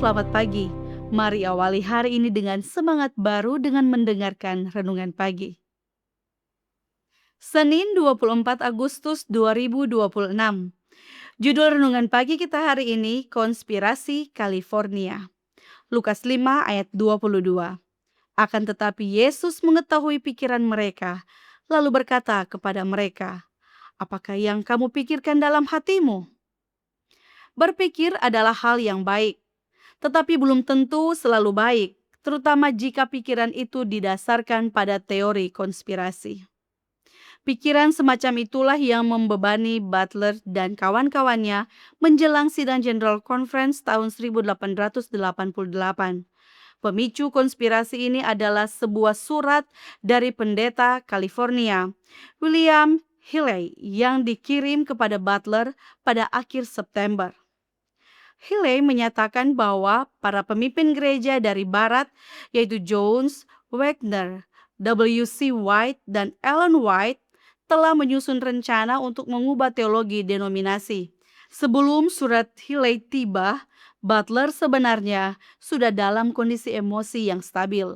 selamat pagi. Mari awali hari ini dengan semangat baru dengan mendengarkan renungan pagi. Senin 24 Agustus 2026. Judul renungan pagi kita hari ini, Konspirasi California. Lukas 5 ayat 22. Akan tetapi Yesus mengetahui pikiran mereka, lalu berkata kepada mereka, "Apakah yang kamu pikirkan dalam hatimu?" Berpikir adalah hal yang baik, tetapi belum tentu selalu baik, terutama jika pikiran itu didasarkan pada teori konspirasi. Pikiran semacam itulah yang membebani Butler dan kawan-kawannya menjelang sidang General Conference tahun 1888. Pemicu konspirasi ini adalah sebuah surat dari pendeta California, William Healy, yang dikirim kepada Butler pada akhir September. Healy menyatakan bahwa para pemimpin gereja dari Barat, yaitu Jones, Wagner, W.C. White, dan Ellen White, telah menyusun rencana untuk mengubah teologi denominasi. Sebelum surat Healy tiba, Butler sebenarnya sudah dalam kondisi emosi yang stabil.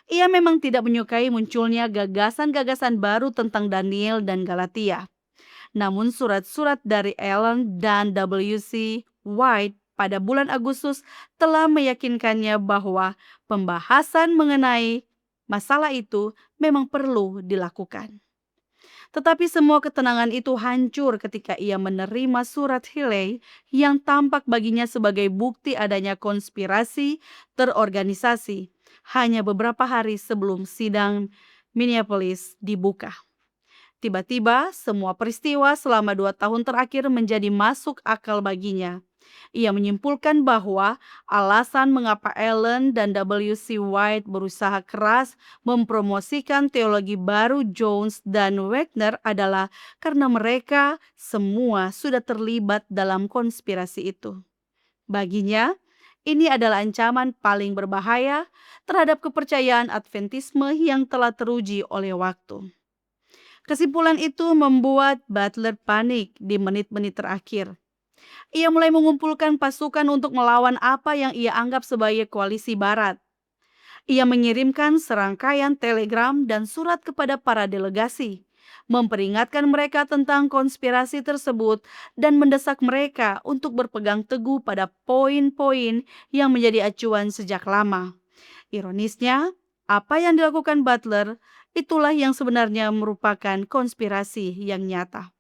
Ia memang tidak menyukai munculnya gagasan-gagasan baru tentang Daniel dan Galatia. Namun surat-surat dari Ellen dan W.C. White pada bulan Agustus telah meyakinkannya bahwa pembahasan mengenai masalah itu memang perlu dilakukan. Tetapi semua ketenangan itu hancur ketika ia menerima surat Healy yang tampak baginya sebagai bukti adanya konspirasi terorganisasi hanya beberapa hari sebelum sidang Minneapolis dibuka. Tiba-tiba semua peristiwa selama 2 tahun terakhir menjadi masuk akal baginya. Ia menyimpulkan bahwa alasan mengapa Ellen dan W.C. White berusaha keras mempromosikan teologi baru Jones dan Wagner adalah karena mereka semua sudah terlibat dalam konspirasi itu. Baginya, ini adalah ancaman paling berbahaya terhadap kepercayaan Adventisme yang telah teruji oleh waktu. Kesimpulan itu membuat Butler panik di menit-menit terakhir. Ia mulai mengumpulkan pasukan untuk melawan apa yang ia anggap sebagai koalisi Barat. Ia mengirimkan serangkaian telegram dan surat kepada para delegasi, memperingatkan mereka tentang konspirasi tersebut dan mendesak mereka untuk berpegang teguh pada poin-poin yang menjadi acuan sejak lama. Ironisnya, apa yang dilakukan Butler itulah yang sebenarnya merupakan konspirasi yang nyata.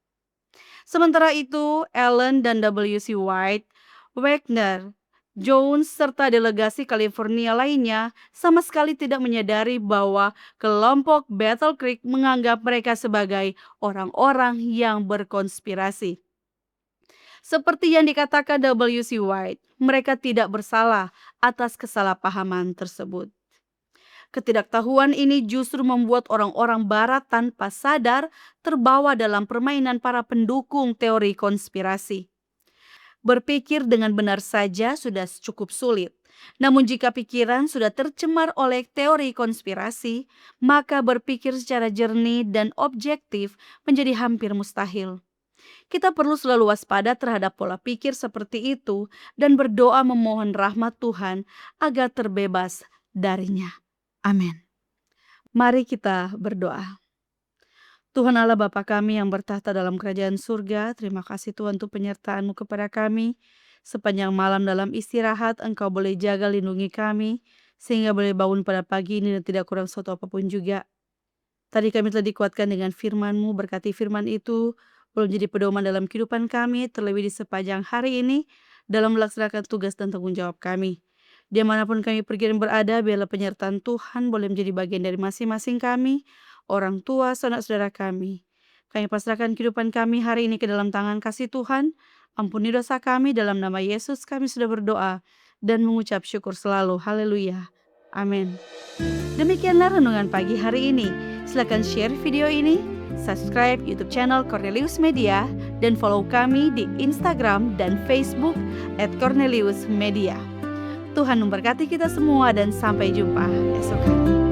Sementara itu, Ellen dan W.C. White, Wagner, Jones, serta delegasi California lainnya sama sekali tidak menyadari bahwa kelompok Battle Creek menganggap mereka sebagai orang-orang yang berkonspirasi. Seperti yang dikatakan W.C. White, mereka tidak bersalah atas kesalahpahaman tersebut. Ketidaktahuan ini justru membuat orang-orang Barat tanpa sadar terbawa dalam permainan para pendukung teori konspirasi. Berpikir dengan benar saja sudah cukup sulit. Namun jika pikiran sudah tercemar oleh teori konspirasi, maka berpikir secara jernih dan objektif menjadi hampir mustahil. Kita perlu selalu waspada terhadap pola pikir seperti itu dan berdoa memohon rahmat Tuhan agar terbebas darinya. Amin. Mari kita berdoa. Tuhan Allah Bapa kami yang bertahta dalam kerajaan surga, terima kasih Tuhan untuk penyertaan-Mu kepada kami. Sepanjang malam dalam istirahat, Engkau boleh jaga lindungi kami, sehingga boleh bangun pada pagi ini dan tidak kurang suatu apapun juga. Tadi kami telah dikuatkan dengan firman-Mu, berkati firman itu boleh menjadi pedoman dalam kehidupan kami, terlebih di sepanjang hari ini, dalam melaksanakan tugas dan tanggung jawab kami. Dimanapun kami pergi dan berada, biarlah penyertaan Tuhan boleh menjadi bagian dari masing-masing kami, orang tua, saudara-saudara kami. Kami pasrahkan kehidupan kami hari ini ke dalam tangan kasih Tuhan. Ampuni dosa kami, dalam nama Yesus kami sudah berdoa dan mengucap syukur selalu. Haleluya. Amin. Demikianlah renungan pagi hari ini. Silakan share video ini, subscribe YouTube channel Cornelius Media, dan follow kami di Instagram dan Facebook @corneliusmedia. Tuhan memberkati kita semua dan sampai jumpa esok hari.